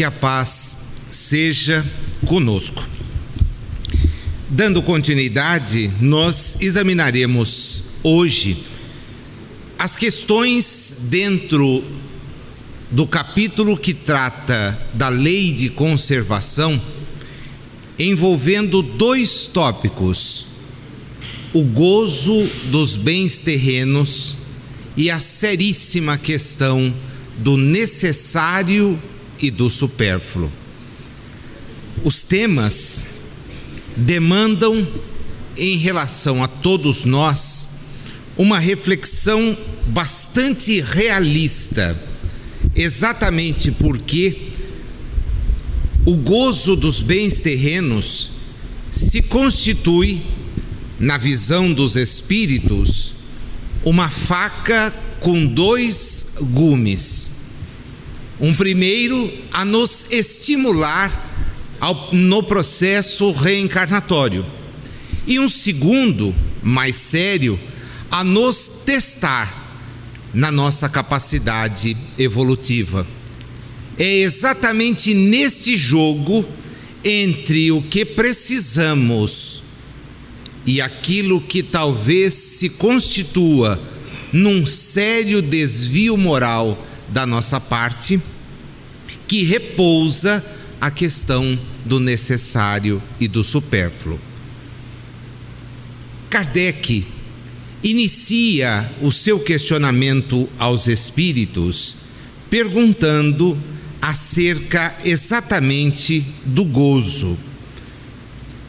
que a paz seja conosco. Dando continuidade, nós examinaremos hoje as questões dentro do capítulo que trata da lei de conservação, envolvendo dois tópicos: o gozo dos bens terrenos e a seríssima questão do necessário e do supérfluo. Os temas demandam, em relação a todos nós, uma reflexão bastante realista, exatamente porque o gozo dos bens terrenos se constitui, na visão dos espíritos, uma faca com dois gumes. Um primeiro a nos estimular no processo reencarnatório, e um segundo, mais sério, a nos testar na nossa capacidade evolutiva. É exatamente neste jogo entre o que precisamos e aquilo que talvez se constitua num sério desvio moral da nossa parte, que repousa a questão do necessário e do supérfluo. Kardec inicia o seu questionamento aos espíritos perguntando acerca exatamente do gozo.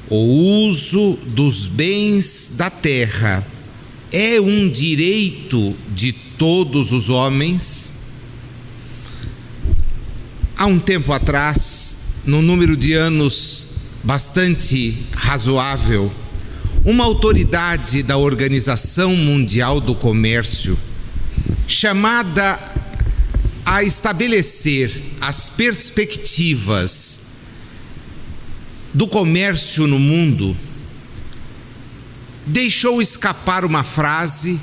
O uso dos bens da terra é um direito de todos os homens? Há um tempo atrás, num número de anos bastante razoável, uma autoridade da Organização Mundial do Comércio, chamada a estabelecer as perspectivas do comércio no mundo, deixou escapar uma frase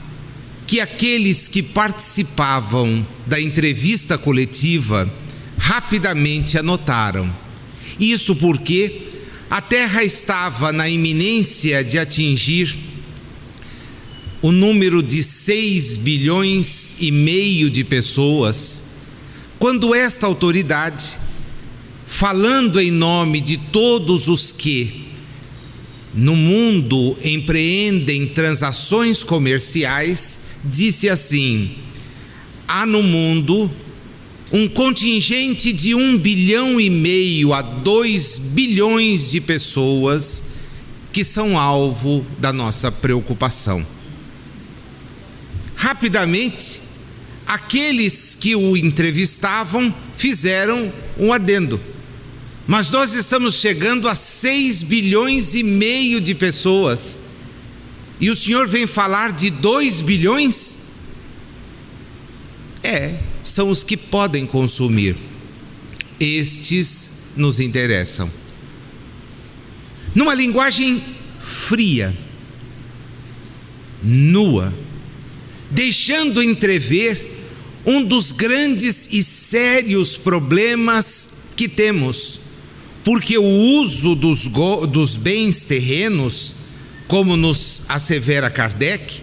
que aqueles que participavam da entrevista coletiva rapidamente anotaram. Isso porque a Terra estava na iminência de atingir o número de 6,5 bilhões de pessoas, quando esta autoridade, falando em nome de todos os que no mundo empreendem transações comerciais, disse assim: há no mundo um contingente de 1,5 bilhão a 2 bilhões de pessoas que são alvo da nossa preocupação. Rapidamente, aqueles que o entrevistavam fizeram um adendo: mas nós estamos chegando a 6,5 bilhões de pessoas e o senhor vem falar de 2 bilhões? São os que podem consumir. Estes nos interessam. Numa linguagem fria, nua, deixando entrever um dos grandes e sérios problemas que temos, porque o uso dos bens terrenos, como nos assevera Kardec,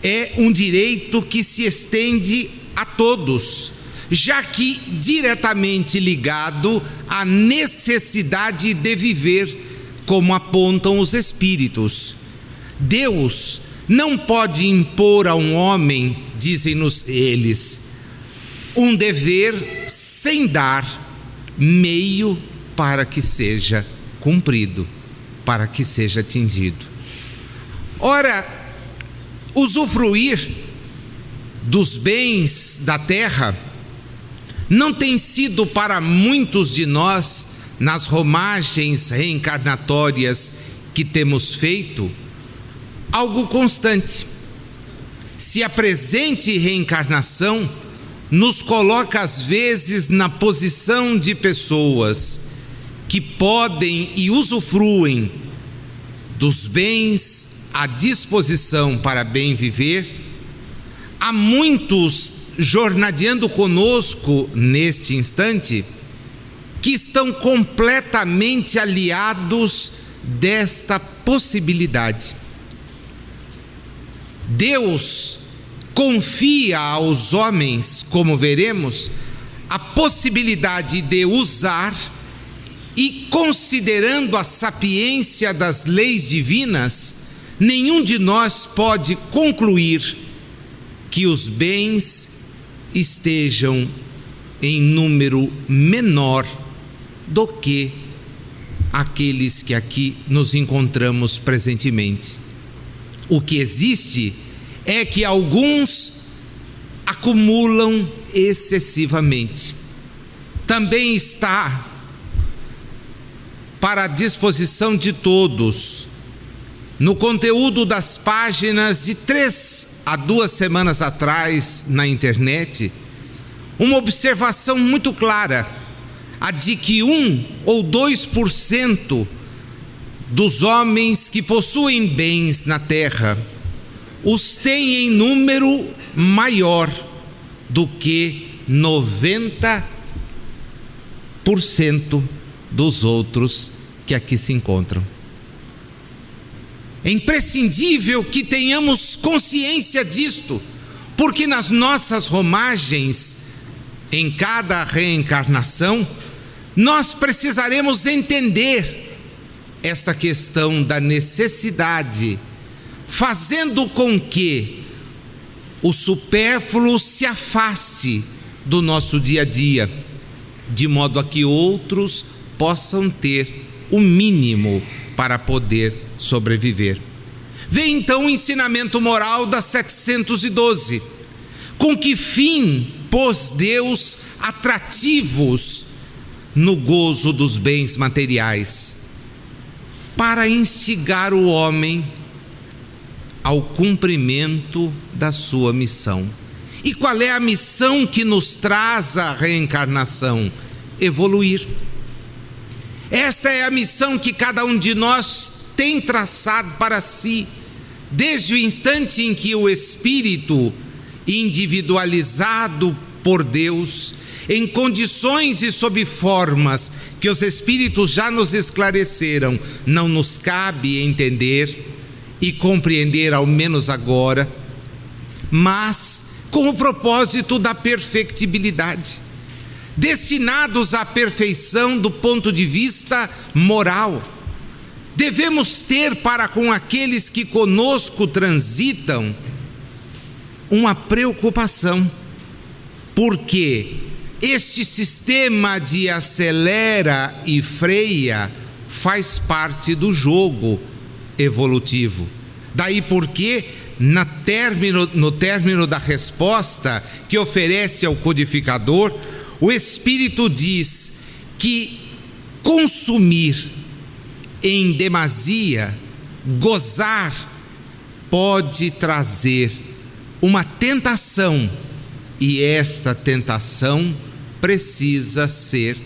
é um direito que se estende a todos, já que diretamente ligado à necessidade de viver, como apontam os espíritos. Deus não pode impor a um homem, dizem-nos eles, um dever sem dar meio para que seja cumprido, para que seja atingido. Ora, usufruir dos bens da terra não tem sido para muitos de nós, nas romagens reencarnatórias que temos feito, algo constante. Se a presente reencarnação nos coloca às vezes na posição de pessoas que podem e usufruem dos bens à disposição para bem viver, há muitos jornadeando conosco neste instante que estão completamente aliados desta possibilidade. Deus confia aos homens, como veremos, a possibilidade de usar, e considerando a sapiência das leis divinas, nenhum de nós pode concluir que os bens estejam em número menor do que aqueles que aqui nos encontramos presentemente. O que existe é que alguns acumulam excessivamente. Também está para a disposição de todos, no conteúdo das páginas de 3 a 2 semanas atrás na internet, uma observação muito clara, a de que 1 ou 2% dos homens que possuem bens na terra os têm em número maior do que 90% dos outros que aqui se encontram. É imprescindível que tenhamos consciência disto, porque nas nossas romagens, em cada reencarnação, nós precisaremos entender esta questão da necessidade, fazendo com que o supérfluo se afaste do nosso dia a dia, de modo a que outros possam ter o mínimo para poder sobreviver. Vem então o ensinamento moral da 712. Com que fim pôs Deus atrativos no gozo dos bens materiais? Para instigar o homem ao cumprimento da sua missão. E qual é a missão que nos traz a reencarnação? Evoluir. Esta é a missão que cada um de nós tem traçado para si, desde o instante em que o espírito, individualizado por Deus, em condições e sob formas que os espíritos já nos esclareceram, não nos cabe entender e compreender, ao menos agora, mas com o propósito da perfectibilidade, destinados à perfeição do ponto de vista moral. Devemos ter para com aqueles que conosco transitam uma preocupação, porque este sistema de acelera e freia faz parte do jogo evolutivo. Daí porque no término da resposta que oferece ao codificador, o Espírito diz que consumir em demasia, gozar, pode trazer uma tentação, e esta tentação precisa ser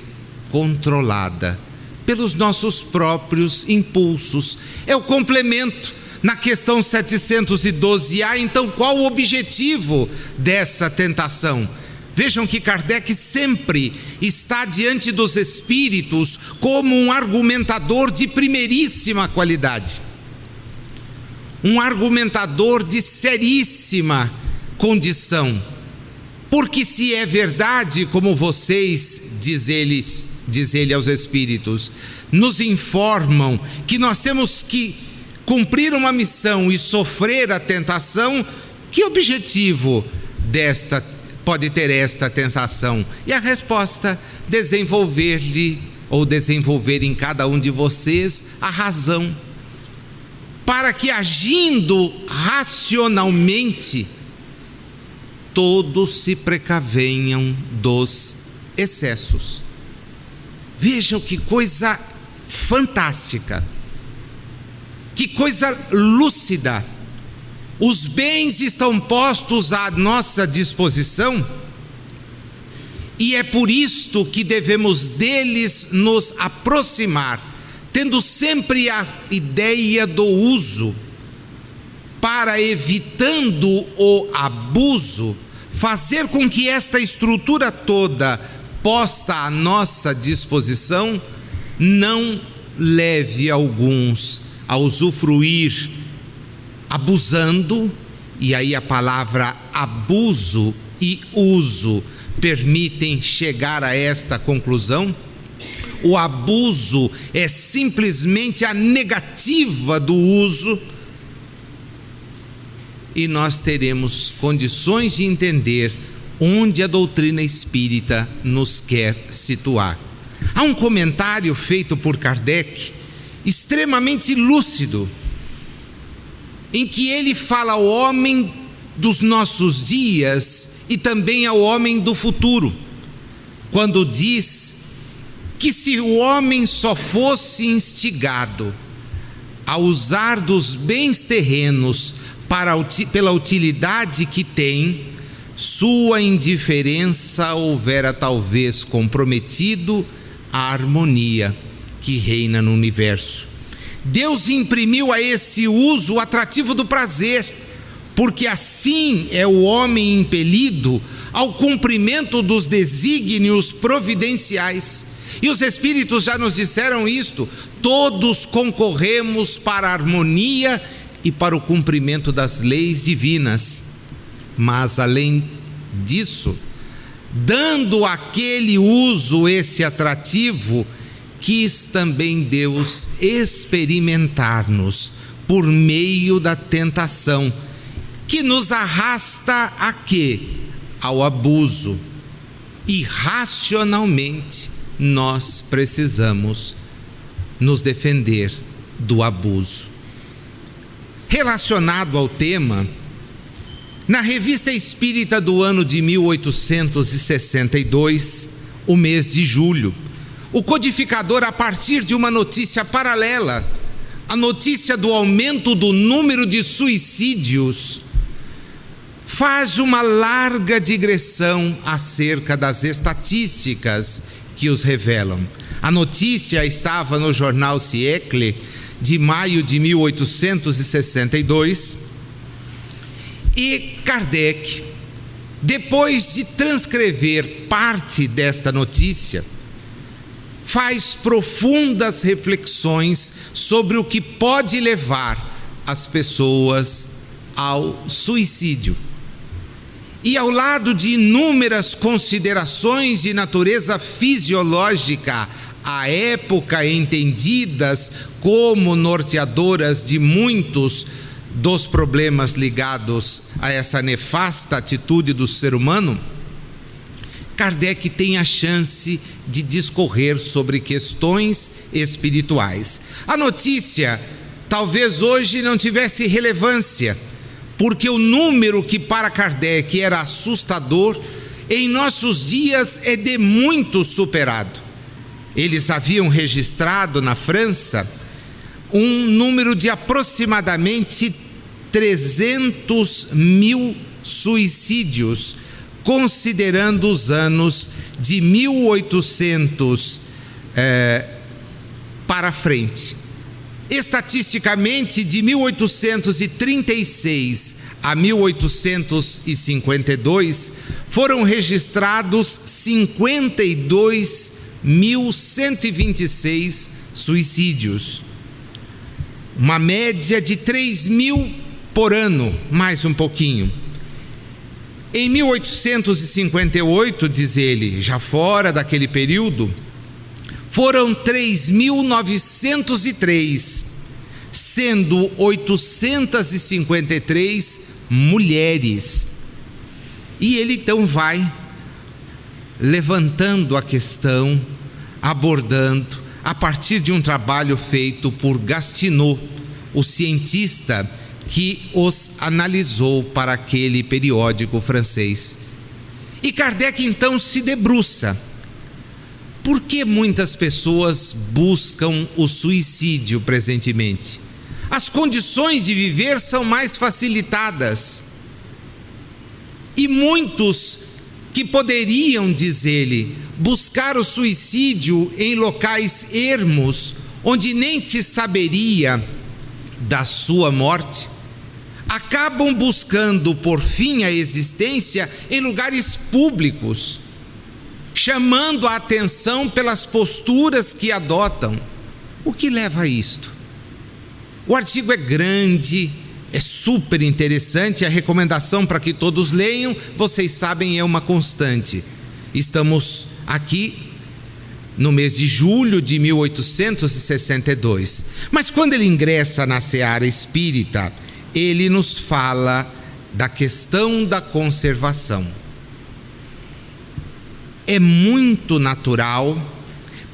controlada pelos nossos próprios impulsos. É o complemento. Na questão 712A, então, qual o objetivo dessa tentação? Vejam que Kardec sempre está diante dos espíritos como um argumentador de primeiríssima qualidade, um argumentador de seríssima condição, porque se é verdade, como vocês, diz ele aos espíritos, nos informam que nós temos que cumprir uma missão e sofrer a tentação, que objetivo pode ter esta tentação? E a resposta: desenvolver-lhe ou desenvolver em cada um de vocês a razão, para que, agindo racionalmente, todos se precavenham dos excessos. Vejam que coisa fantástica, que coisa lúcida. Os bens estão postos à nossa disposição, e é por isto que devemos deles nos aproximar, tendo sempre a ideia do uso, para, evitando o abuso, fazer com que esta estrutura toda posta à nossa disposição não leve alguns a usufruir abusando, e aí a palavra abuso e uso permitem chegar a esta conclusão. O abuso é simplesmente a negativa do uso, e nós teremos condições de entender onde a doutrina espírita nos quer situar. Há um comentário feito por Kardec, extremamente lúcido, em que ele fala ao homem dos nossos dias e também ao homem do futuro, quando diz que se o homem só fosse instigado a usar dos bens terrenos pela utilidade que tem, sua indiferença houvera talvez comprometido a harmonia que reina no universo. Deus imprimiu a esse uso o atrativo do prazer, porque assim é o homem impelido ao cumprimento dos desígnios providenciais. E os Espíritos já nos disseram isto: todos concorremos para a harmonia e para o cumprimento das leis divinas. Mas além disso, dando àquele uso esse atrativo, quis também Deus experimentar-nos por meio da tentação, que nos arrasta a quê? Ao abuso. E racionalmente nós precisamos nos defender do abuso. Relacionado ao tema, na Revista Espírita do ano de 1862, o mês de julho, o codificador, a partir de uma notícia paralela, a notícia do aumento do número de suicídios, faz uma larga digressão acerca das estatísticas que os revelam. A notícia estava no jornal Siècle, de maio de 1862, e Kardec, depois de transcrever parte desta notícia, faz profundas reflexões sobre o que pode levar as pessoas ao suicídio. E ao lado de inúmeras considerações de natureza fisiológica, à época entendidas como norteadoras de muitos dos problemas ligados a essa nefasta atitude do ser humano, Kardec tem a chance de discorrer sobre questões espirituais. A notícia talvez hoje não tivesse relevância, porque o número que para Kardec era assustador, em nossos dias é de muito superado. Eles haviam registrado na França um número de aproximadamente 300 mil suicídios, considerando os anos de 1800 para frente. Estatisticamente, de 1836 a 1852, foram registrados 52.126 suicídios. Uma média de 3.000 por ano, mais um pouquinho. Em 1858, diz ele, já fora daquele período, foram 3.903, sendo 853 mulheres. E ele então vai levantando a questão, abordando, a partir de um trabalho feito por Gastineau, o cientista que os analisou para aquele periódico francês. E Kardec então se debruça. Por que muitas pessoas buscam o suicídio presentemente? As condições de viver são mais facilitadas. E muitos que poderiam, diz ele, buscar o suicídio em locais ermos, onde nem se saberia da sua morte, acabam buscando por fim a existência em lugares públicos, chamando a atenção pelas posturas que adotam. O que leva a isto? O artigo é grande, é super interessante, a recomendação para que todos leiam, vocês sabem, é uma constante. Estamos aqui no mês de julho de 1862. Mas quando ele ingressa na seara espírita, ele nos fala da questão da conservação. É muito natural,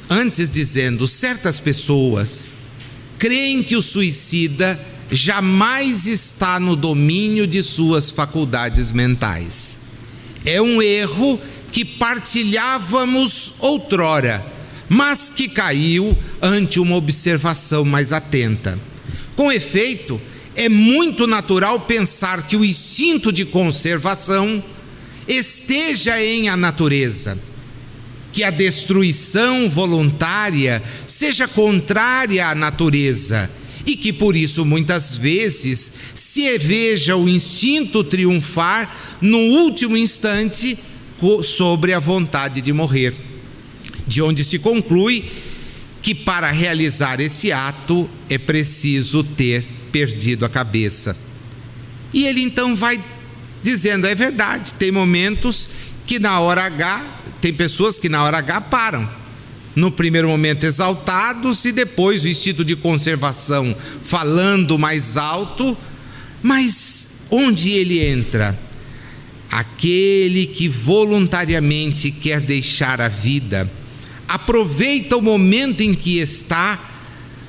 antes dizendo, certas pessoas creem que o suicida jamais está no domínio de suas faculdades mentais. É um erro que partilhávamos outrora, mas que caiu ante uma observação mais atenta. Com efeito, é muito natural pensar que o instinto de conservação esteja em a natureza, que a destruição voluntária seja contrária à natureza e que por isso muitas vezes se veja o instinto triunfar no último instante sobre a vontade de morrer, de onde se conclui que para realizar esse ato é preciso ter perdido a cabeça. E ele então vai dizendo, é verdade, tem momentos que na hora H, tem pessoas que na hora H param, no primeiro momento exaltados e depois o instinto de conservação falando mais alto, mas onde ele entra? Aquele que voluntariamente quer deixar a vida, aproveita o momento em que está,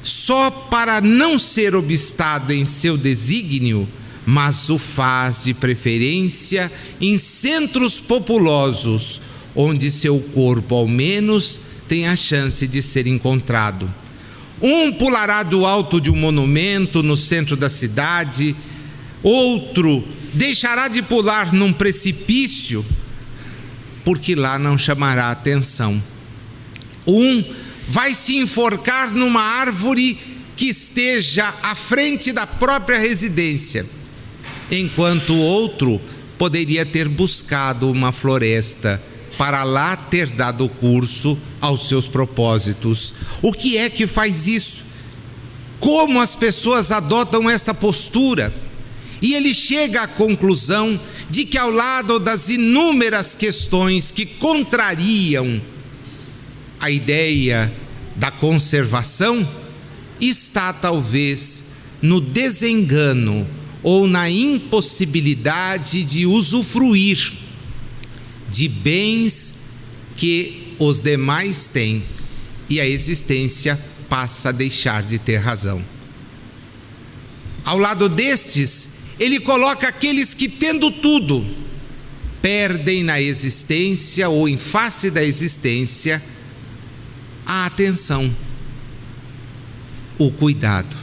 só para não ser obstado em seu desígnio, mas o faz de preferência em centros populosos, onde seu corpo ao menos tem a chance de ser encontrado. Um pulará do alto de um monumento no centro da cidade, outro deixará de pular num precipício, porque lá não chamará atenção. Um vai se enforcar numa árvore que esteja à frente da própria residência, enquanto o outro poderia ter buscado uma floresta para lá ter dado curso aos seus propósitos. O que é que faz isso? Como as pessoas adotam esta postura? E ele chega à conclusão de que ao lado das inúmeras questões que contrariam a ideia da conservação, está talvez no desengano ou na impossibilidade de usufruir de bens que os demais têm, e a existência passa a deixar de ter razão. Ao lado destes, ele coloca aqueles que, tendo tudo, perdem na existência ou em face da existência a atenção, o cuidado,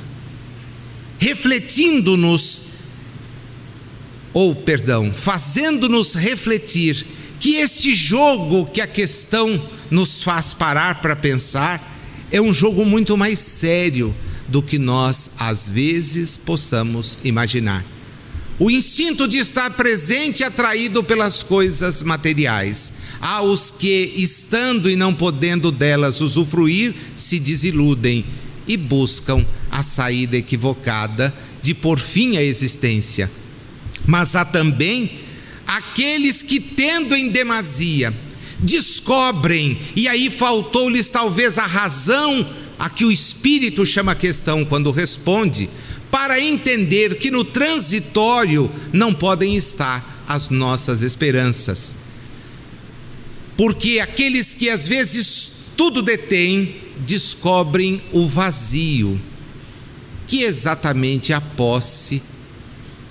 fazendo-nos refletir que este jogo que a questão nos faz parar para pensar é um jogo muito mais sério do que nós às vezes possamos imaginar. O instinto de estar presente é atraído pelas coisas materiais. Há os que, estando e não podendo delas usufruir, se desiludem e buscam a saída equivocada de pôr fim à existência. Mas há também aqueles que, tendo em demasia, descobrem, e aí faltou-lhes talvez a razão a que o Espírito chama a questão quando responde, para entender que no transitório não podem estar as nossas esperanças. Porque aqueles que às vezes tudo detêm, descobrem o vazio, que exatamente a posse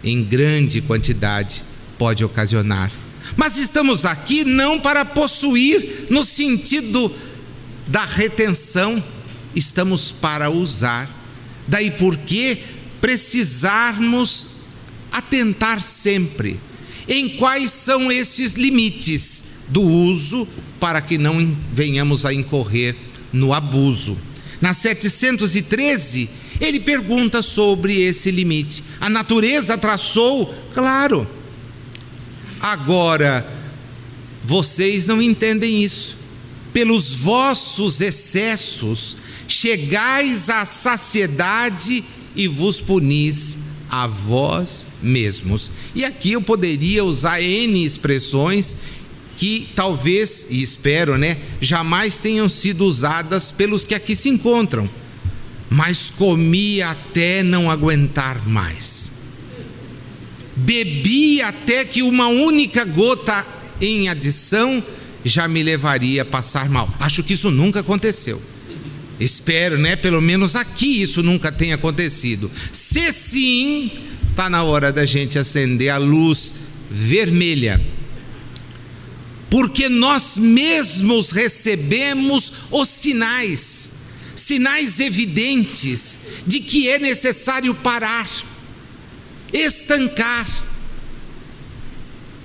em grande quantidade pode ocasionar. Mas estamos aqui não para possuir no sentido da retenção, estamos para usar. Daí porque precisarmos atentar sempre em quais são esses limites do uso, para que não venhamos a incorrer no abuso. Na 713, ele pergunta sobre esse limite. A natureza traçou, claro. Agora, vocês não entendem isso. Pelos vossos excessos chegais à saciedade e vos punis a vós mesmos. E aqui eu poderia usar N expressões que talvez, e espero, jamais tenham sido usadas pelos que aqui se encontram. Mas comi até não aguentar mais. Bebi até que uma única gota em adição já me levaria a passar mal. Acho que isso nunca aconteceu. Espero, pelo menos aqui isso nunca tenha acontecido. Se sim, está na hora da gente acender a luz vermelha. Porque nós mesmos recebemos os sinais evidentes de que é necessário parar, estancar.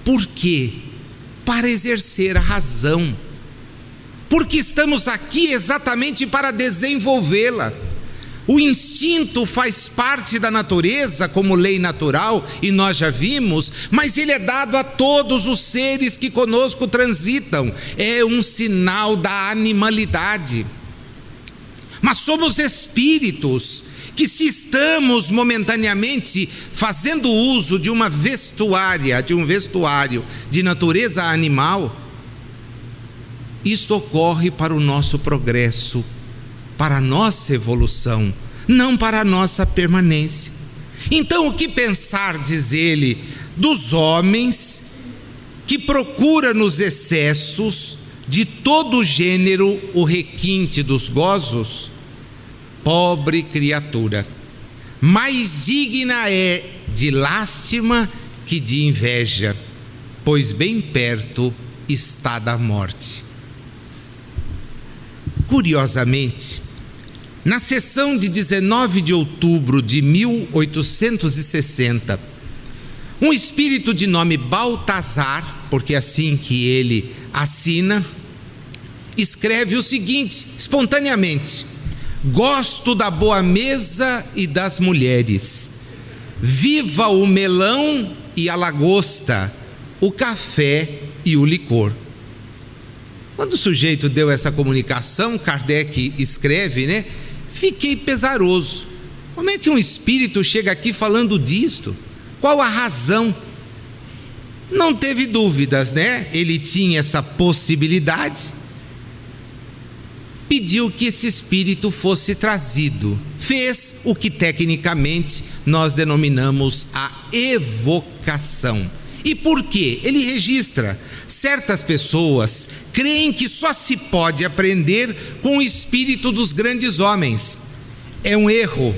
Por quê? Para exercer a razão. Porque estamos aqui exatamente para desenvolvê-la. O instinto faz parte da natureza como lei natural, e nós já vimos, mas ele é dado a todos os seres que conosco transitam. É um sinal da animalidade. Mas somos espíritos que, se estamos momentaneamente fazendo uso de um vestuário de natureza animal, isto ocorre para o nosso progresso, para a nossa evolução, não para a nossa permanência. Então, o que pensar, diz ele, dos homens que procuram nos excessos de todo gênero o requinte dos gozos? Pobre criatura, mais digna é de lástima que de inveja, pois bem perto está da morte. Curiosamente, na sessão de 19 de outubro de 1860, um espírito de nome Baltazar, porque é assim que ele assina, escreve o seguinte, espontaneamente: gosto da boa mesa e das mulheres, viva o melão e a lagosta, o café e o licor. Quando o sujeito deu essa comunicação, Kardec escreve, fiquei pesaroso. Como é que um espírito chega aqui falando disto? Qual a razão? Não teve dúvidas, Ele tinha essa possibilidade. Pediu que esse espírito fosse trazido. Fez o que tecnicamente nós denominamos a evocação. E por quê? Ele registra. Certas pessoas creem que só se pode aprender com o espírito dos grandes homens. É um erro.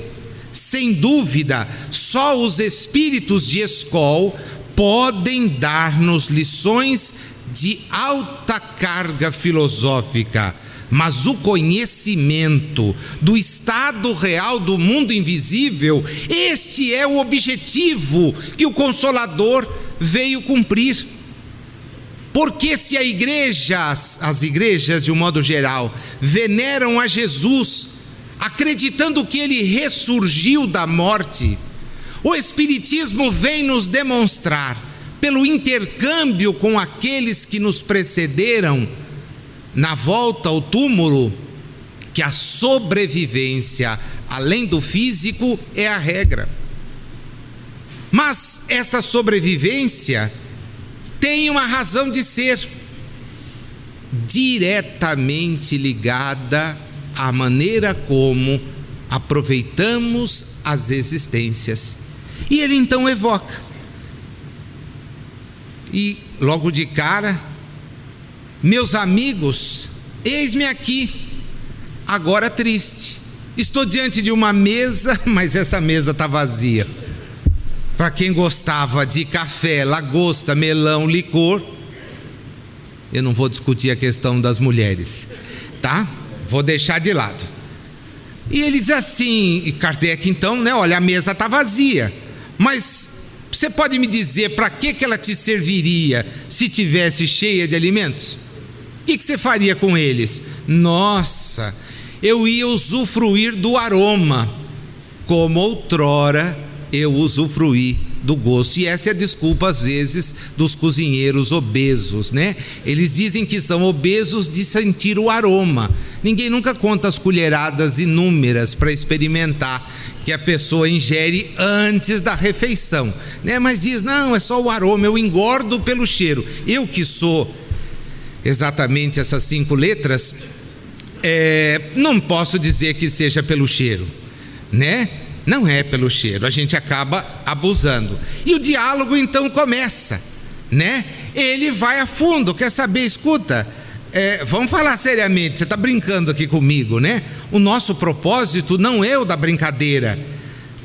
Sem dúvida, só os espíritos de escola podem dar-nos lições de alta carga filosófica. Mas o conhecimento do estado real do mundo invisível, este é o objetivo que o Consolador veio cumprir. Porque se as igrejas de um modo geral veneram a Jesus, acreditando que ele ressurgiu da morte, o Espiritismo vem nos demonstrar, pelo intercâmbio com aqueles que nos precederam na volta ao túmulo, que a sobrevivência, além do físico, é a regra. Mas esta sobrevivência tem uma razão de ser, diretamente ligada à maneira como aproveitamos as existências. E ele então evoca. E logo de cara: meus amigos, eis-me aqui, agora triste. Estou diante de uma mesa, mas essa mesa está vazia. Para quem gostava de café, lagosta, melão, licor, eu não vou discutir a questão das mulheres, tá? Vou deixar de lado. E ele diz assim, e Kardec então, olha, a mesa está vazia, mas você pode me dizer para que ela te serviria se tivesse cheia de alimentos? O que você faria com eles? Nossa, eu ia usufruir do aroma, como outrora eu usufruí do gosto. E essa é a desculpa, às vezes, dos cozinheiros obesos, né? Eles dizem que são obesos de sentir o aroma. Ninguém nunca conta as colheradas inúmeras para experimentar que a pessoa ingere antes da refeição, né? Mas diz, não, é só o aroma, eu engordo pelo cheiro. Eu que sou exatamente essas 5 letras, não posso dizer que seja pelo cheiro, né? Não é pelo cheiro, a gente acaba abusando. E o diálogo então começa, né? Ele vai a fundo, quer saber, escuta, vamos falar seriamente, você está brincando aqui comigo, né? O nosso propósito não é o da brincadeira.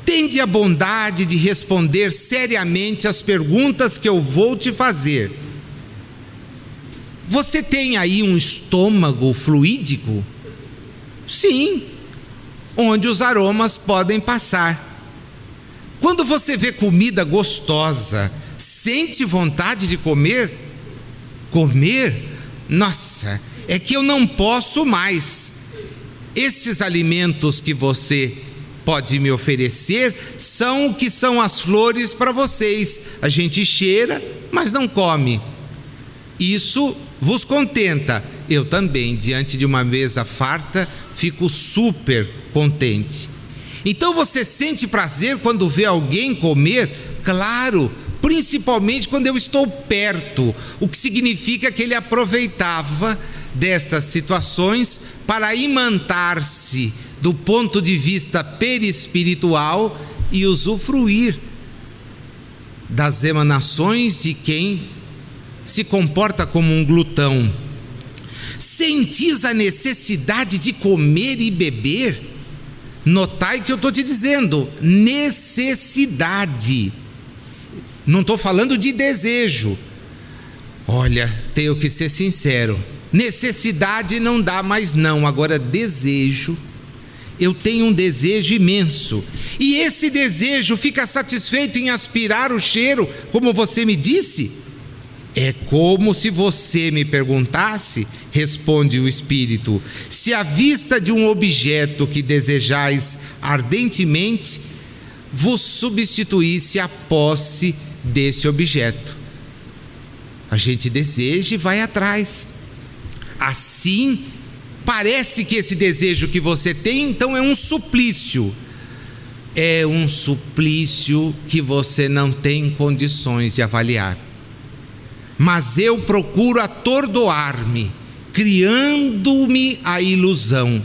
Tende a bondade de responder seriamente as perguntas que eu vou te fazer. Você tem aí um estômago fluídico? Sim. Onde os aromas podem passar. Quando você vê comida gostosa, sente vontade de comer? Comer? Nossa, é que eu não posso mais. Esses alimentos que você pode me oferecer são o que são as flores para vocês. A gente cheira, mas não come. Isso vos contenta. Eu também, diante de uma mesa farta, fico super contente. Então você sente prazer quando vê alguém comer? Claro, principalmente quando eu estou perto, o que significa que ele aproveitava destas situações para imantar-se do ponto de vista perispiritual e usufruir das emanações de quem se comporta como um glutão. Sentis a necessidade de comer e beber? Notai que eu estou te dizendo, necessidade. Não estou falando de desejo. Olha, tenho que ser sincero, necessidade não dá mais não, agora desejo, eu tenho um desejo imenso, e esse desejo fica satisfeito em aspirar o cheiro, como você me disse? É como se você me perguntasse, responde o Espírito, se à vista de um objeto que desejais ardentemente, vos substituísse a posse desse objeto. A gente deseja e vai atrás. Assim, parece que esse desejo que você tem, então é um suplício. É um suplício que você não tem condições de avaliar. Mas eu procuro atordoar-me, criando-me a ilusão.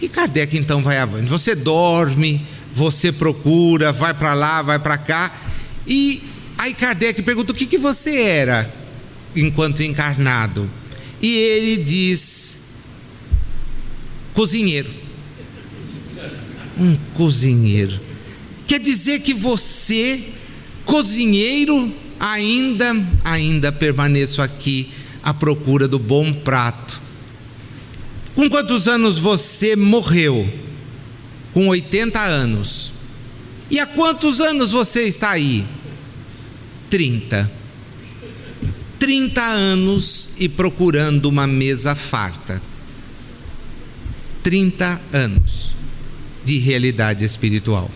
E Kardec então vai avante. Você dorme, você procura, vai para lá, vai para cá. E aí Kardec pergunta, o que você era enquanto encarnado? E ele diz, cozinheiro. Um cozinheiro. Quer dizer que você, cozinheiro, ainda permaneço aqui à procura do bom prato. Com quantos anos você morreu? Com 80 anos. E há quantos anos você está aí? 30 anos e procurando uma mesa farta. 30 anos de realidade espiritual.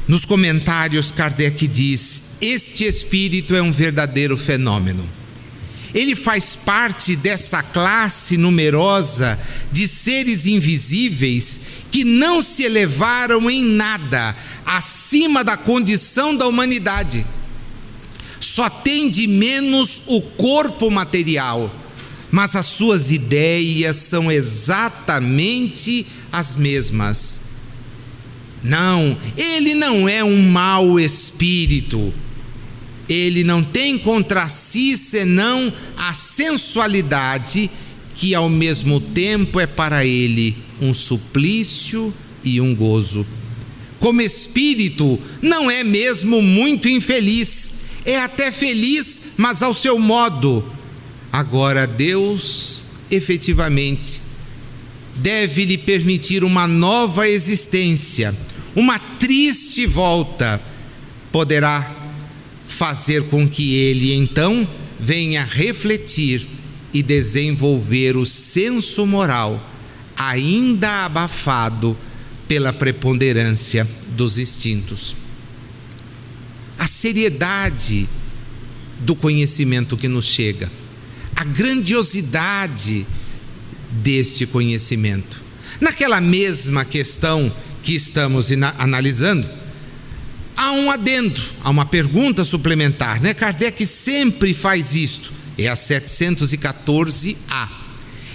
Nos comentários, Kardec diz: este espírito é um verdadeiro fenômeno. Ele faz parte dessa classe numerosa de seres invisíveis que não se elevaram em nada acima da condição da humanidade. Só tem de menos o corpo material, mas as suas ideias são exatamente as mesmas. Não, ele não é um mau espírito. Ele não tem contra si senão a sensualidade, que ao mesmo tempo é para ele um suplício e um gozo. Como espírito, não é mesmo muito infeliz, é até feliz, mas ao seu modo. Agora Deus, efetivamente, deve lhe permitir uma nova existência, uma triste volta, poderá fazer com que ele então venha refletir e desenvolver o senso moral, ainda abafado pela preponderância dos instintos. a seriedade do conhecimento que nos chega, a grandiosidade deste conhecimento. Naquela mesma questão que estamos analisando, há um adendo, há uma pergunta suplementar, né? Kardec sempre faz isto, é a 714A.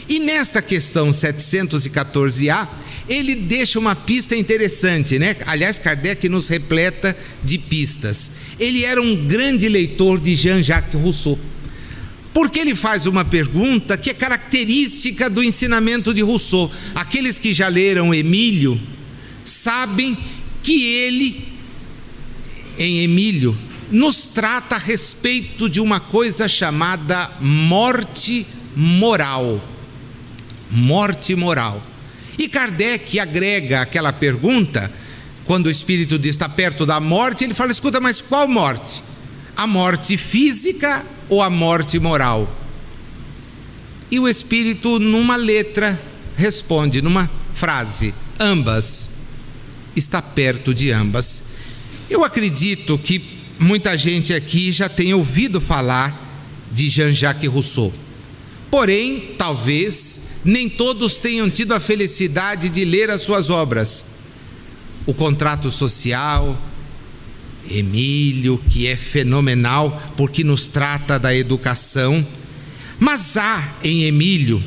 E nesta questão 714A, ele deixa uma pista interessante, né? Aliás, Kardec nos repleta de pistas. Ele era um grande leitor de Jean-Jacques Rousseau, porque ele faz uma pergunta que é característica do ensinamento de Rousseau. Aqueles que já leram Emílio sabem que ele, em Emílio, nos trata a respeito de uma coisa chamada morte moral. Morte moral. E Kardec agrega aquela pergunta, quando o espírito está perto da morte, ele fala: escuta, mas qual morte? A morte física ou a morte moral? E o espírito, numa letra, responde, numa frase: ambas. Está perto de ambas. Eu acredito que muita gente aqui já tenha ouvido falar de Jean-Jacques Rousseau. Porém, talvez nem todos tenham tido a felicidade de ler as suas obras. O Contrato Social, Emílio, que é fenomenal porque nos trata da educação. Mas há em Emílio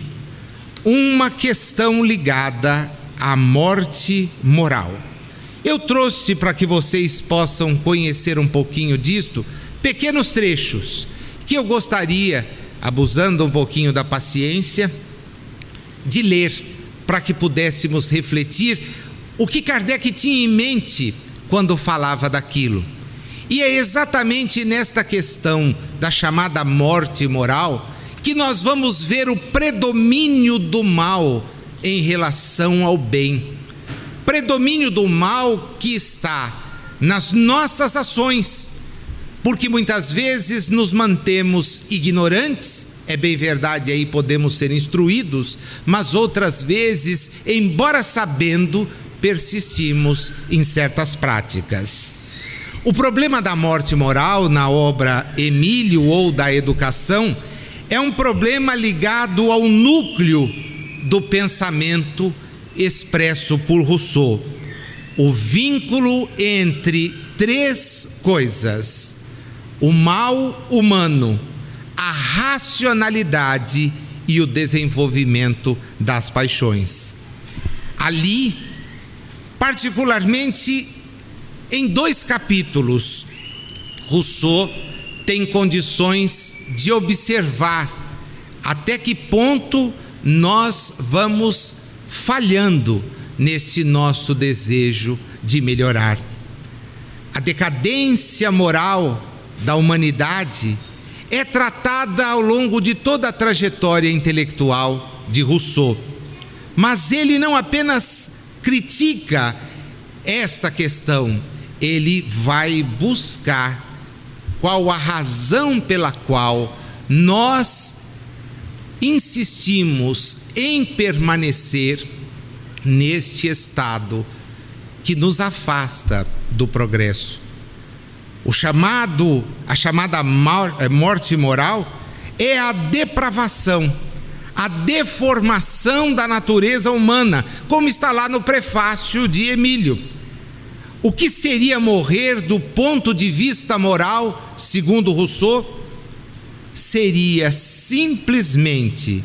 uma questão ligada à morte moral. Eu trouxe, para que vocês possam conhecer um pouquinho disto, pequenos trechos que eu gostaria, abusando um pouquinho da paciência, de ler, para que pudéssemos refletir o que Kardec tinha em mente quando falava daquilo. E é exatamente nesta questão da chamada morte moral que nós vamos ver o predomínio do mal em relação ao bem. Predomínio do mal que está nas nossas ações, porque muitas vezes nos mantemos ignorantes. É bem verdade, aí podemos ser instruídos, mas outras vezes, embora sabendo, persistimos em certas práticas. O problema da morte moral na obra Emílio ou da educação é um problema ligado ao núcleo do pensamento expresso por Rousseau. O vínculo entre três coisas: o mal humano, a racionalidade e o desenvolvimento das paixões. Ali, particularmente em 2 capítulos, Rousseau tem condições de observar até que ponto nós vamos falhando neste nosso desejo de melhorar. A decadência moral da humanidade é tratada ao longo de toda a trajetória intelectual de Rousseau. Mas ele não apenas critica esta questão, ele vai buscar qual a razão pela qual nós insistimos em permanecer neste estado que nos afasta do progresso. A chamada morte moral é a depravação, a deformação da natureza humana, como está lá no prefácio de Emílio. O que seria morrer do ponto de vista moral, segundo Rousseau? Seria simplesmente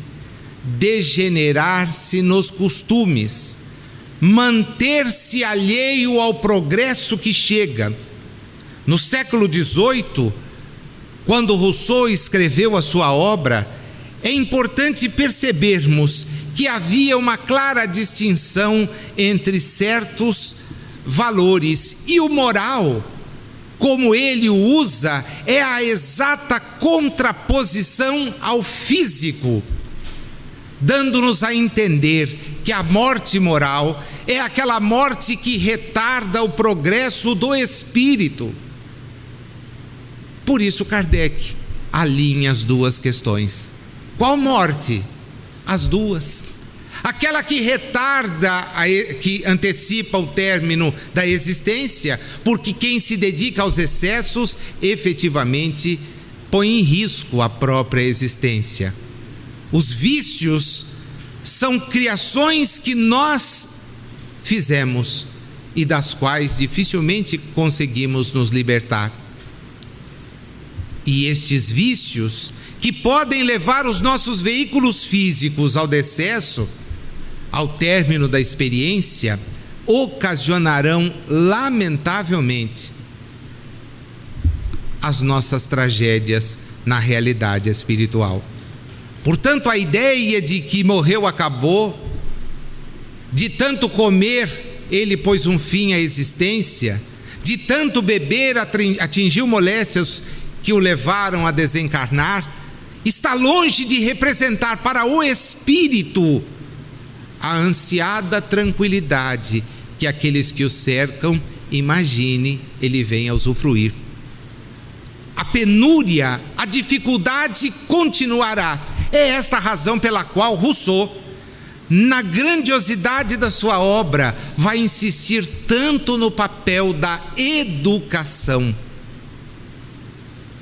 degenerar-se nos costumes, manter-se alheio ao progresso que chega. No século XVIII, quando Rousseau escreveu a sua obra, é importante percebermos que havia uma clara distinção entre certos valores, e o moral, como ele o usa, é a exata contraposição ao físico, dando-nos a entender que a morte moral é aquela morte que retarda o progresso do espírito. Por isso Kardec alinha as 2 questões. Qual morte? As duas. aquela que retarda, que antecipa o término da existência, porque quem se dedica aos excessos efetivamente põe em risco a própria existência. Os vícios são criações que nós fizemos e das quais dificilmente conseguimos nos libertar. E estes vícios, que podem levar os nossos veículos físicos ao decesso, ao término da experiência, ocasionarão, lamentavelmente, as nossas tragédias na realidade espiritual. Portanto, a ideia de que morreu, acabou, de tanto comer, ele pôs um fim à existência, de tanto beber, atingiu moléstias que o levaram a desencarnar, está longe de representar para o espírito a ansiada tranquilidade que aqueles que o cercam, imagine, ele vem a usufruir. A penúria, a dificuldade continuará. É esta a razão pela qual Rousseau, na grandiosidade da sua obra, vai insistir tanto no papel da educação.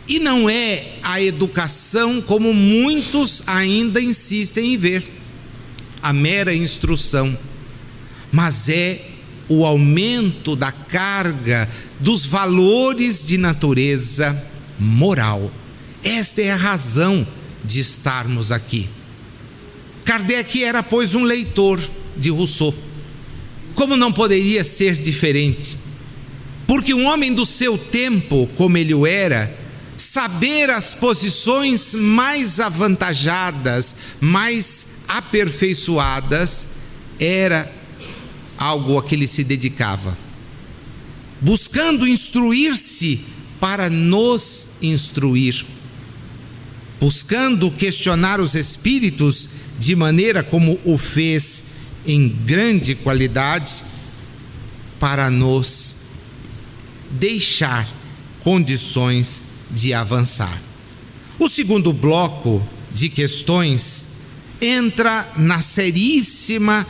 E não é a educação como muitos ainda insistem em ver, a mera instrução, mas é o aumento da carga dos valores de natureza moral. Esta é a razão de estarmos aqui. Kardec era, pois, um leitor de Rousseau. Como não poderia ser diferente? Porque um homem do seu tempo, como ele o era, saber as posições mais avantajadas, mais aperfeiçoadas, era algo a que ele se dedicava, buscando instruir-se para nos instruir, buscando questionar os espíritos de maneira como o fez em grande qualidade, para nos deixar condições de avançar. O segundo bloco de questões entra na seríssima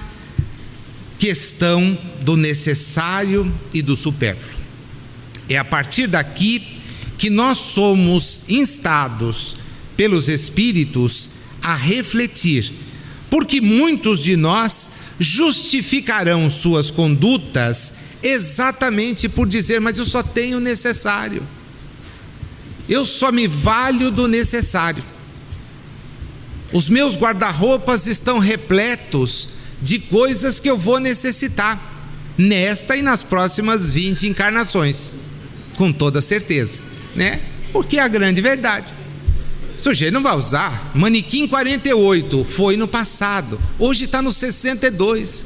questão do necessário e do supérfluo. É a partir daqui que nós somos instados pelos espíritos a refletir, porque muitos de nós justificarão suas condutas exatamente por dizer: mas eu só tenho o necessário, eu só me valho do necessário, os meus guarda-roupas estão repletos de coisas que eu vou necessitar nesta e nas próximas 20 encarnações, com toda certeza, né? Porque é a grande verdade. O sujeito não vai usar. Manequim 48 foi no passado, hoje está no 62,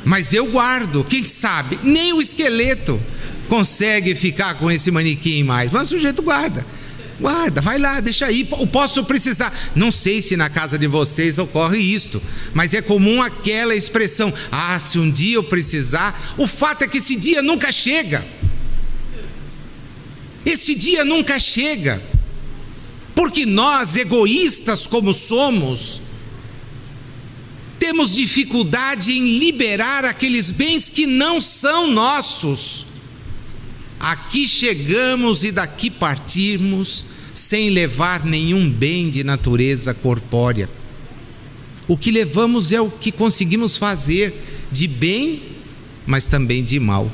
mas eu guardo. Quem sabe nem o esqueleto consegue ficar com esse manequim mais, mas o sujeito guarda, vai lá, deixa aí, eu posso precisar. Não sei se na casa de vocês ocorre isto, mas é comum aquela expressão: se um dia eu precisar. O fato é que esse dia nunca chega. Esse dia nunca chega, porque nós, egoístas como somos, temos dificuldade em liberar aqueles bens que não são nossos. Aqui chegamos e daqui partirmos sem levar nenhum bem de natureza corpórea. O que levamos é o que conseguimos fazer de bem, mas também de mal.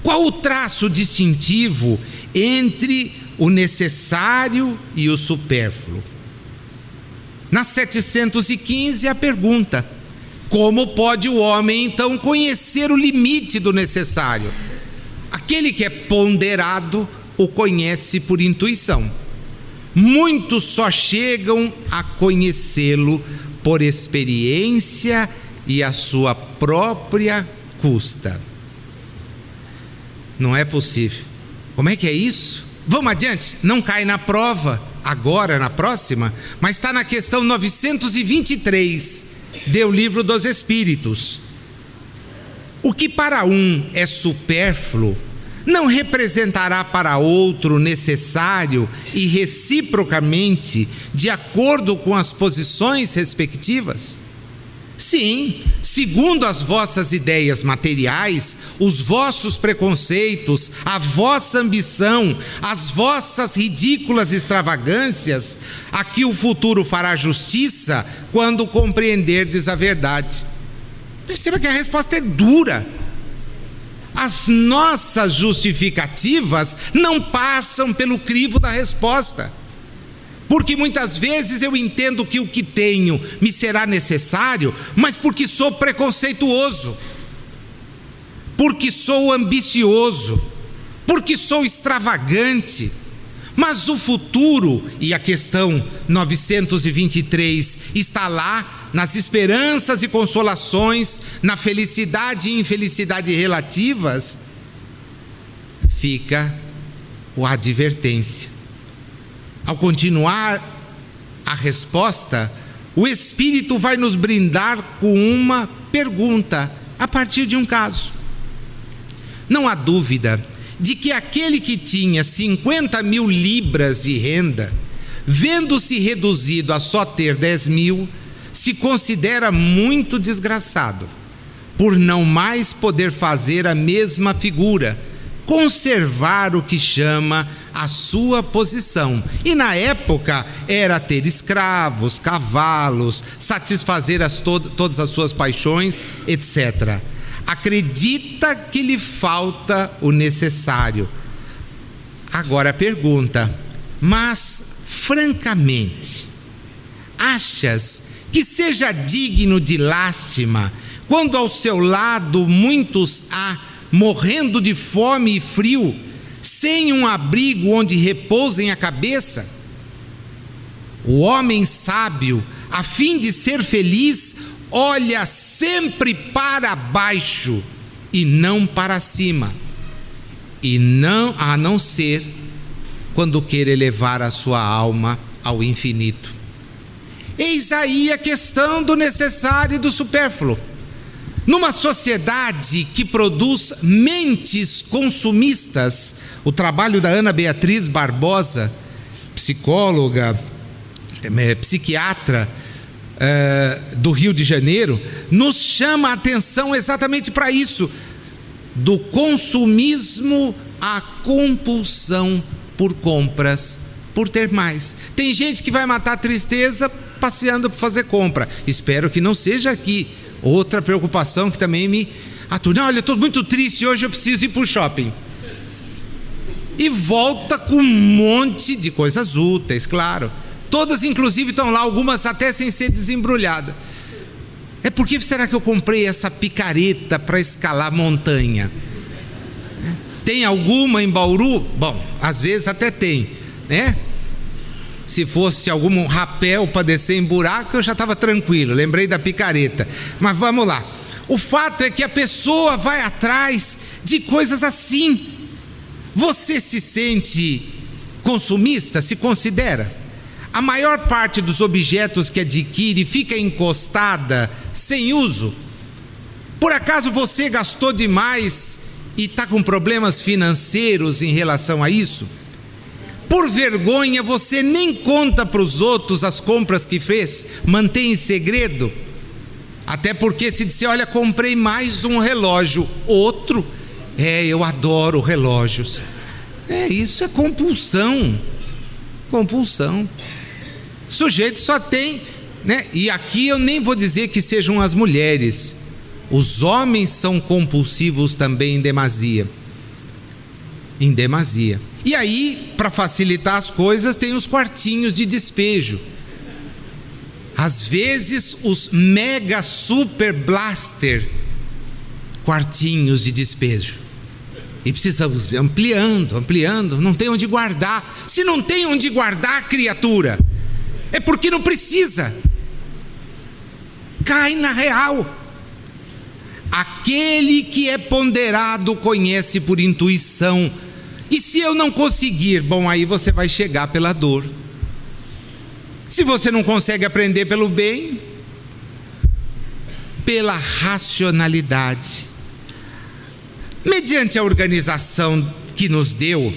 Qual o traço distintivo entre o necessário e o supérfluo? Na 715, a pergunta: como pode o homem então conhecer o limite do necessário? Aquele que é ponderado o conhece por intuição. Muitos só chegam a conhecê-lo por experiência e à sua própria custa. Não é possível. Como é que é isso? Vamos adiante. Não cai na prova agora, na próxima, mas está na questão 923 do Livro dos Espíritos. O que para um é supérfluo, não representará para outro necessário e reciprocamente, de acordo com as posições respectivas? Sim, segundo as vossas ideias materiais, os vossos preconceitos, a vossa ambição, as vossas ridículas extravagâncias, a que o futuro fará justiça quando compreenderdes a verdade. Perceba que a resposta é dura. As nossas justificativas não passam pelo crivo da resposta, porque muitas vezes eu entendo que o que tenho me será necessário, mas porque sou preconceituoso, porque sou ambicioso, porque sou extravagante. Mas o futuro, e a questão 923 está lá, nas esperanças e consolações, na felicidade e infelicidade relativas, fica a advertência. Ao continuar a resposta, o Espírito vai nos brindar com uma pergunta a partir de um caso. Não há dúvida de que aquele que tinha 50.000 libras de renda, vendo-se reduzido a só ter 10.000, se considera muito desgraçado, por não mais poder fazer a mesma figura, conservar o que chama a sua posição. E na época era ter escravos, cavalos, satisfazer todas as suas paixões, etc. Acredita que lhe falta o necessário. Agora a pergunta: mas francamente, achas que seja digno de lástima quando ao seu lado muitos há morrendo de fome e frio, sem um abrigo onde repousem a cabeça? O homem sábio, a fim de ser feliz, olha sempre para baixo e não para cima, a não ser quando quer elevar a sua alma ao infinito. Eis aí a questão do necessário e do supérfluo. Numa sociedade que produz mentes consumistas, o trabalho da Ana Beatriz Barbosa, psicóloga, psiquiatra do Rio de Janeiro, nos chama a atenção exatamente para isso, do consumismo à compulsão por compras, por ter mais. Tem gente que vai matar a tristeza passeando para fazer compra. Espero que não seja aqui. Outra preocupação que também me atura: olha, eu estou muito triste hoje, eu preciso ir para o shopping. E volta com um monte de coisas úteis, claro. Todas inclusive estão lá, algumas até sem ser desembrulhada. É porque será que eu comprei essa picareta para escalar montanha? Tem alguma em Bauru? Bom, às vezes até tem, né? Se fosse algum rapel para descer em buraco, eu já estava tranquilo, lembrei da picareta. Mas vamos lá. O fato é que a pessoa vai atrás de coisas assim. Você se sente consumista? Se considera? A maior parte dos objetos que adquire fica encostada, sem uso. Por acaso você gastou demais e está com problemas financeiros em relação a isso? Por vergonha, você nem conta para os outros as compras que fez, mantém em segredo. Até porque se disser: olha, comprei mais um relógio, outro, eu adoro relógios. Isso é compulsão. Compulsão. O sujeito só tem, né? E aqui eu nem vou dizer que sejam as mulheres. Os homens são compulsivos também em demasia. Em demasia. E aí, para facilitar as coisas, tem os quartinhos de despejo. Às vezes, os mega super blaster quartinhos de despejo. E precisa ampliando, não tem onde guardar. Se não tem onde guardar, criatura, é porque não precisa. Cai na real. Aquele que é ponderado conhece por intuição. E se eu não conseguir, bom, aí você vai chegar pela dor. Se você não consegue aprender pelo bem, pela racionalidade. Mediante a organização que nos deu,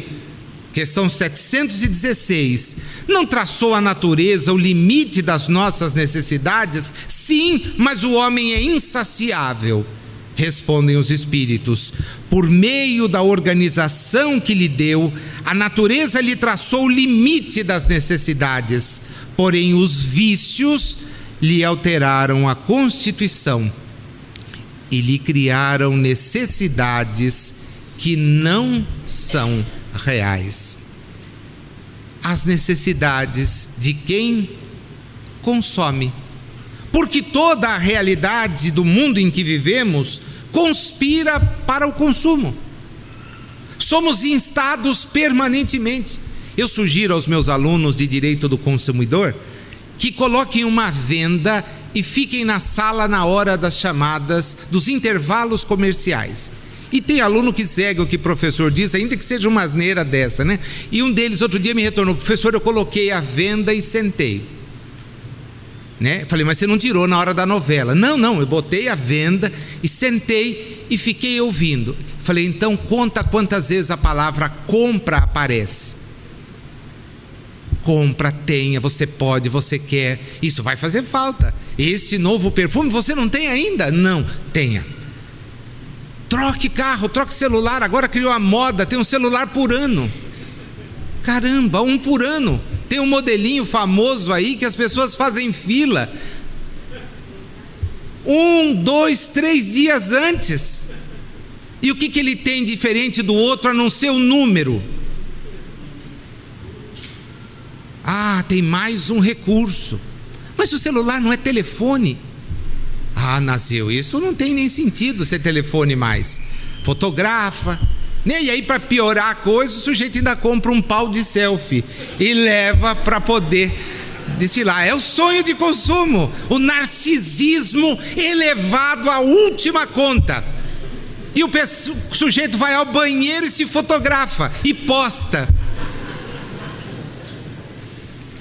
questão 716, não traçou a natureza o limite das nossas necessidades? Sim, mas o homem é insaciável, respondem os espíritos. Por meio da organização que lhe deu, a natureza lhe traçou o limite das necessidades, porém os vícios lhe alteraram a constituição e lhe criaram necessidades que não são reais. As necessidades de quem consome, porque toda a realidade do mundo em que vivemos conspira para o consumo. Somos instados permanentemente. Eu sugiro aos meus alunos de direito do consumidor que coloquem uma venda e fiquem na sala na hora das chamadas, dos intervalos comerciais. E tem aluno que segue o que o professor diz, ainda que seja uma asneira dessa, né? E um deles outro dia me retornou: professor, eu coloquei a venda e sentei, né? Falei, mas você não tirou na hora da novela? Não, eu botei a venda e sentei e fiquei ouvindo. Falei, então conta quantas vezes a palavra compra aparece. Compra, tenha, você pode, você quer, isso vai fazer falta. Esse novo perfume você não tem ainda? Não, tenha. Troque carro, troque celular, agora criou a moda, tem um celular por ano. Caramba, um por ano. Tem um modelinho famoso aí que as pessoas fazem fila 1, 2, 3 dias antes. E o que ele tem diferente do outro a não ser o número? Ah, tem mais um recurso. Mas o celular não é telefone. Ah, Nasceu, isso não tem nem sentido ser telefone mais. Fotografa, né? E aí, para piorar a coisa, o sujeito ainda compra um pau de selfie e leva para poder desfilar. É o sonho de consumo, o narcisismo elevado à última conta. E o sujeito vai ao banheiro e se fotografa e posta.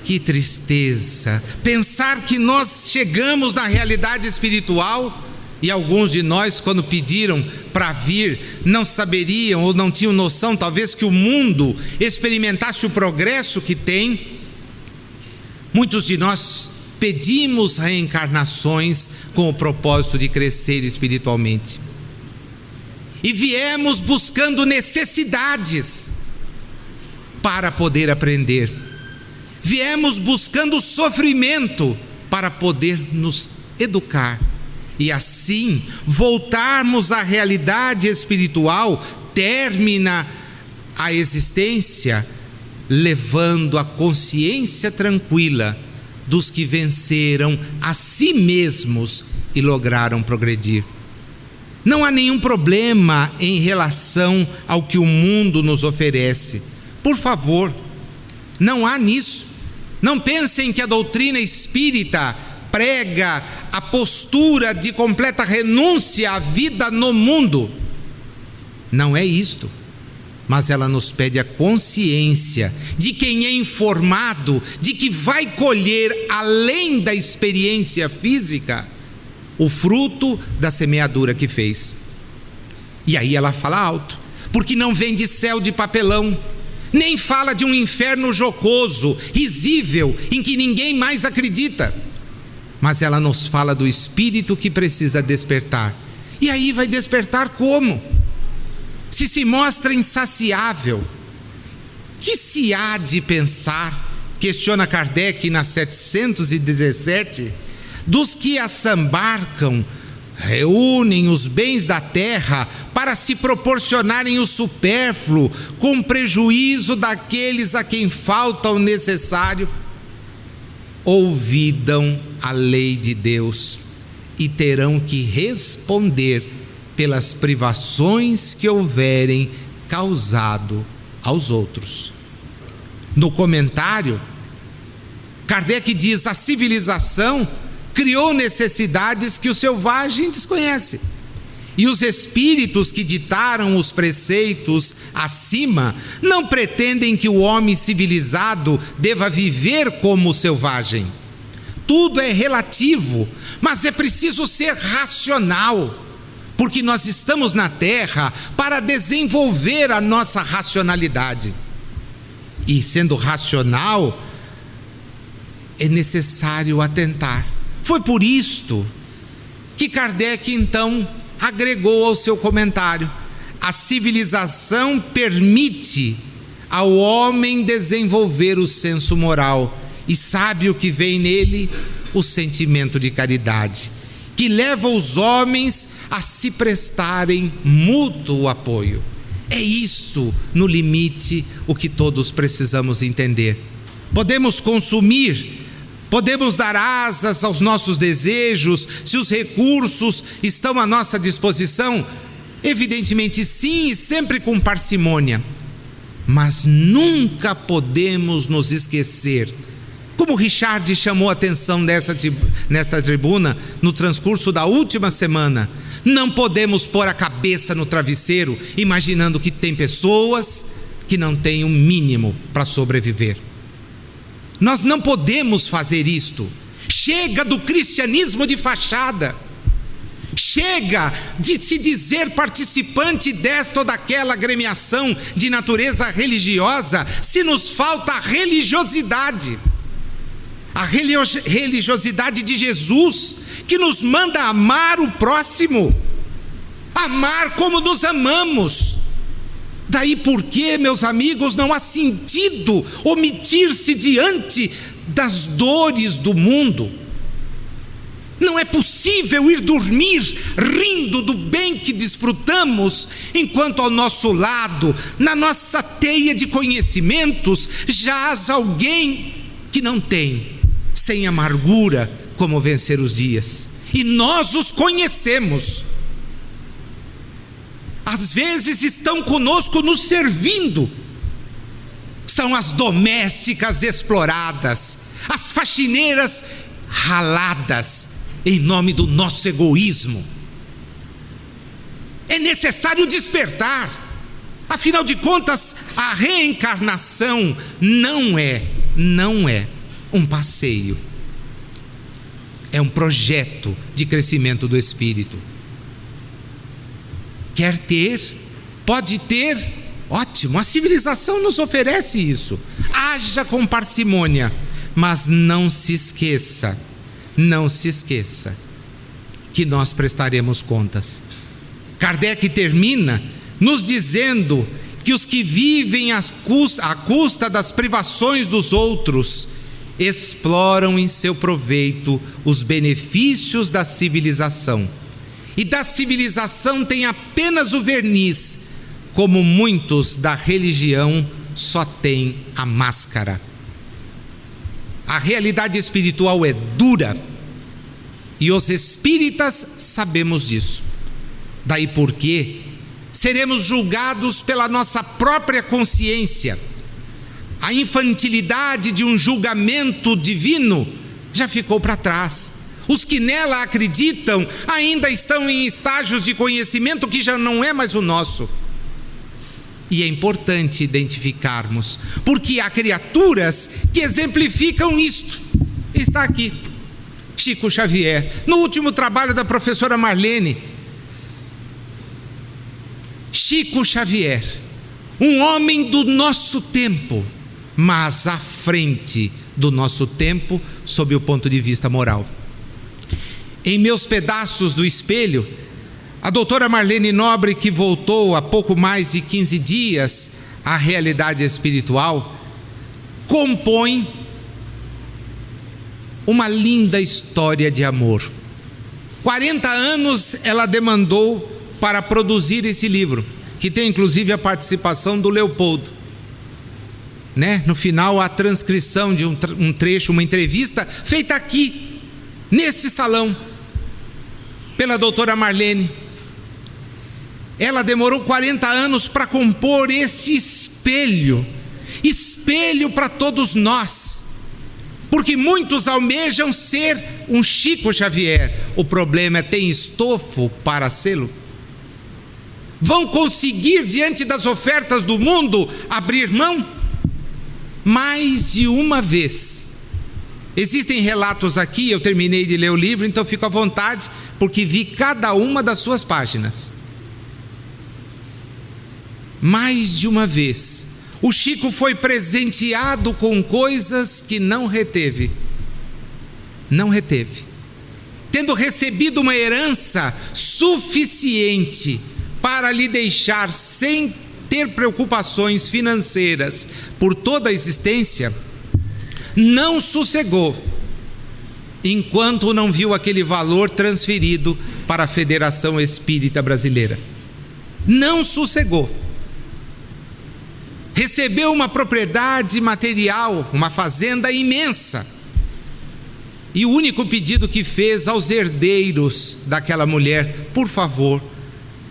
Que tristeza pensar que nós chegamos na realidade espiritual, e alguns de nós, quando pediram para vir, não saberiam ou não tinham noção, talvez, que o mundo experimentasse o progresso que tem. Muitos de nós pedimos reencarnações com o propósito de crescer espiritualmente, e viemos buscando necessidades para poder aprender. Viemos buscando sofrimento para poder nos educar e assim voltarmos à realidade espiritual. Termina a existência levando a consciência tranquila dos que venceram a si mesmos e lograram progredir. Não há nenhum problema em relação ao que o mundo nos oferece. Por favor, não há nisso. Não pensem que a doutrina espírita prega a postura de completa renúncia à vida no mundo. Não é isto. Mas ela nos pede a consciência de quem é informado, de que vai colher, além da experiência física, o fruto da semeadura que fez. E aí ela fala alto, porque não vem de céu de papelão, nem fala de um inferno jocoso, risível, em que ninguém mais acredita. Mas ela nos fala do espírito que precisa despertar. E aí vai despertar como? Se mostra insaciável, que se há de pensar, questiona Kardec na 717, dos que assambarcam, reúnem os bens da terra para se proporcionarem o supérfluo, com prejuízo daqueles a quem falta o necessário. Ouvidam a lei de Deus e terão que responder pelas privações que houverem causado aos outros. No comentário, Kardec diz: a civilização criou necessidades que o selvagem desconhece, e os espíritos que ditaram os preceitos acima não pretendem que o homem civilizado deva viver como o selvagem. Tudo é relativo, mas é preciso ser racional, porque nós estamos na Terra para desenvolver a nossa racionalidade. E sendo racional, é necessário atentar. Foi por isto que Kardec então agregou ao seu comentário: a civilização permite ao homem desenvolver o senso moral, e sabe o que vem nele? O sentimento de caridade, que leva os homens a se prestarem mútuo apoio. É isto, no limite, o que todos precisamos entender. Podemos consumir, podemos dar asas aos nossos desejos, se os recursos estão à nossa disposição? Evidentemente sim, e sempre com parcimônia. Mas nunca podemos nos esquecer, como Richard chamou a atenção nesta tribuna no transcurso da última semana, não podemos pôr a cabeça no travesseiro imaginando que tem pessoas que não têm o mínimo para sobreviver. Nós não podemos fazer isto. Chega do cristianismo de fachada. Chega de se dizer participante desta ou daquela agremiação de natureza religiosa, se nos falta a religiosidade. A religiosidade de Jesus, que nos manda amar o próximo, amar como nos amamos. Daí porque, meus amigos, não há sentido omitir-se diante das dores do mundo. Não é possível ir dormir rindo do bem que desfrutamos, enquanto ao nosso lado, na nossa teia de conhecimentos, jaz alguém que não tem, sem amargura, como vencer os dias. E nós os conhecemos. Às vezes estão conosco nos servindo. São as domésticas exploradas, as faxineiras raladas, em nome do nosso egoísmo. É necessário despertar. Afinal de contas, a reencarnação não é um passeio. É um projeto de crescimento do espírito. Quer ter? Pode ter? Ótimo, a civilização nos oferece isso. Haja com parcimônia, mas não se esqueça que nós prestaremos contas. Kardec termina nos dizendo que os que vivem à custa das privações dos outros exploram em seu proveito os benefícios da civilização. E da civilização tem apenas o verniz, como muitos da religião só têm a máscara. A realidade espiritual é dura, e os espíritas sabemos disso. Daí porque seremos julgados pela nossa própria consciência. A infantilidade de um julgamento divino já ficou para trás. Os que nela acreditam ainda estão em estágios de conhecimento que já não é mais o nosso. E é importante identificarmos, porque há criaturas que exemplificam isto. Está aqui Chico Xavier, no último trabalho da professora Marlene. Chico Xavier, um homem do nosso tempo, mas à frente do nosso tempo sob o ponto de vista moral. Em Meus Pedaços do Espelho, a doutora Marlene Nobre, que voltou há pouco mais de 15 dias à realidade espiritual, compõe uma linda história de amor. 40 anos ela demandou para produzir esse livro, que tem inclusive a participação do Leopoldo, No final, a transcrição de um trecho, uma entrevista feita aqui, neste salão, pela doutora Marlene. Ela demorou 40 anos para compor este espelho para todos nós, porque muitos almejam ser um Chico Xavier. O problema é: tem estofo para sê-lo? Vão conseguir, diante das ofertas do mundo, abrir mão? Mais de uma vez. Existem relatos aqui, eu terminei de ler o livro, então fico à vontade porque vi cada uma das suas páginas. Mais de uma vez, o Chico foi presenteado com coisas que não reteve. Não reteve. Tendo recebido uma herança suficiente para lhe deixar sem ter preocupações financeiras por toda a existência, não sossegou enquanto não viu aquele valor transferido para a Federação Espírita Brasileira. Não sossegou. Recebeu uma propriedade material, uma fazenda imensa. E o único pedido que fez aos herdeiros daquela mulher: por favor,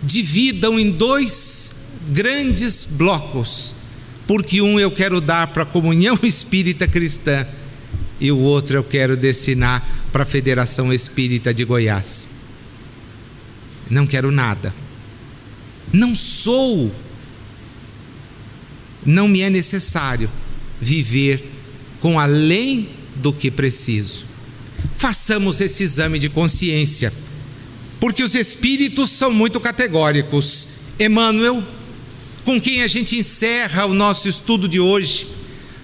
dividam em 2 grandes blocos, porque um eu quero dar para a Comunhão Espírita Cristã e o outro eu quero destinar para a Federação Espírita de Goiás. Não quero nada. Não me é necessário viver com além do que preciso. Façamos esse exame de consciência, porque os espíritos são muito categóricos. Emmanuel, com quem a gente encerra o nosso estudo de hoje,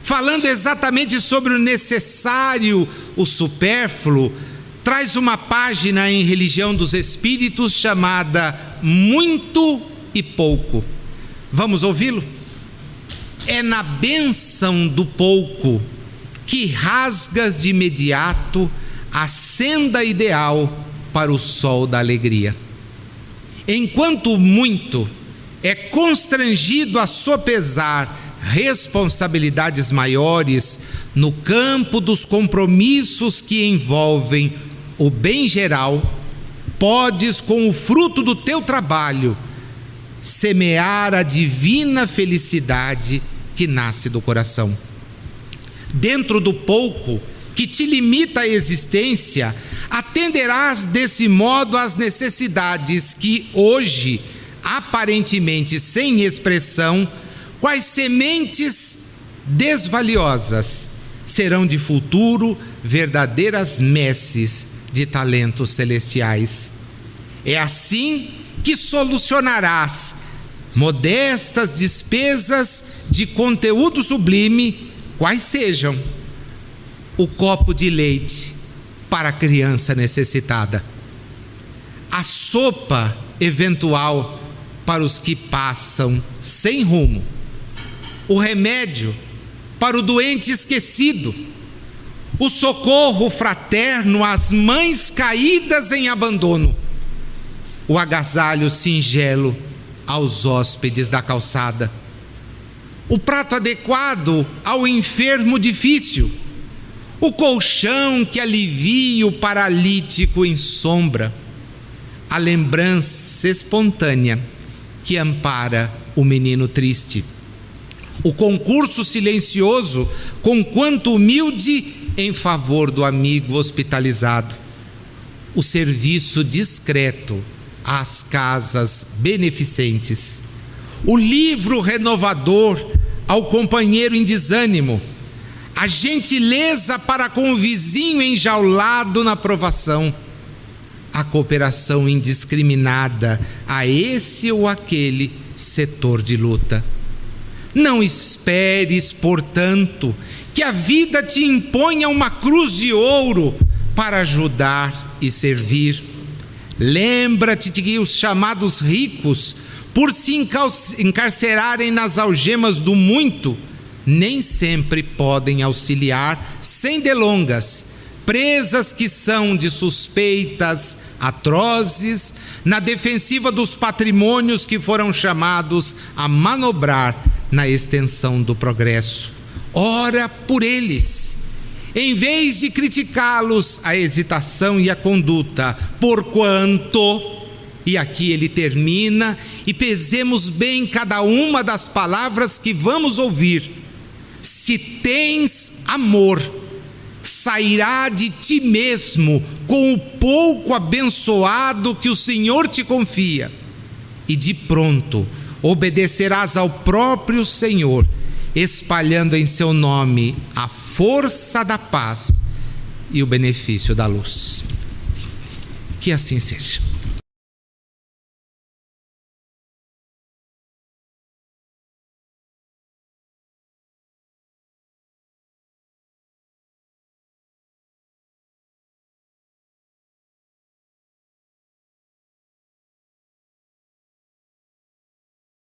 falando exatamente sobre o necessário, o supérfluo, traz uma página em Religião dos Espíritos chamada Muito e Pouco. Vamos ouvi-lo? É na bênção do pouco que rasgas de imediato a senda ideal para o sol da alegria. Enquanto o muito é constrangido a sopesar responsabilidades maiores no campo dos compromissos que envolvem o bem geral, podes, com o fruto do teu trabalho, semear a divina felicidade que nasce do coração. Dentro do pouco que te limita a existência, atenderás desse modo às necessidades que hoje, aparentemente sem expressão, quais sementes desvaliosas, serão de futuro verdadeiras messes de talentos celestiais. É assim que solucionarás modestas despesas de conteúdo sublime, quais sejam: o copo de leite para a criança necessitada, a sopa eventual para os que passam sem rumo, o remédio para o doente esquecido, o socorro fraterno às mães caídas em abandono, o agasalho singelo aos hóspedes da calçada, o prato adequado ao enfermo difícil, o colchão que alivia o paralítico em sombra, a lembrança espontânea que ampara o menino triste, o concurso silencioso, conquanto humilde, em favor do amigo hospitalizado, o serviço discreto às casas beneficentes, o livro renovador ao companheiro em desânimo, a gentileza para com o vizinho enjaulado na provação, a cooperação indiscriminada a esse ou aquele setor de luta. Não esperes, portanto, que a vida te imponha uma cruz de ouro para ajudar e servir. Lembra-te de que os chamados ricos, por se encarcerarem nas algemas do muito, nem sempre podem auxiliar sem delongas presas que são de suspeitas atrozes na defensiva dos patrimônios que foram chamados a manobrar na extensão do progresso. Ora por eles, em vez de criticá-los a hesitação e a conduta, porquanto, e aqui ele termina, e pesemos bem cada uma das palavras que vamos ouvir: se tens amor, sairá de ti mesmo com o pouco abençoado que o Senhor te confia, e de pronto obedecerás ao próprio Senhor, espalhando em seu nome a força da paz e o benefício da luz. Que Que assim seja.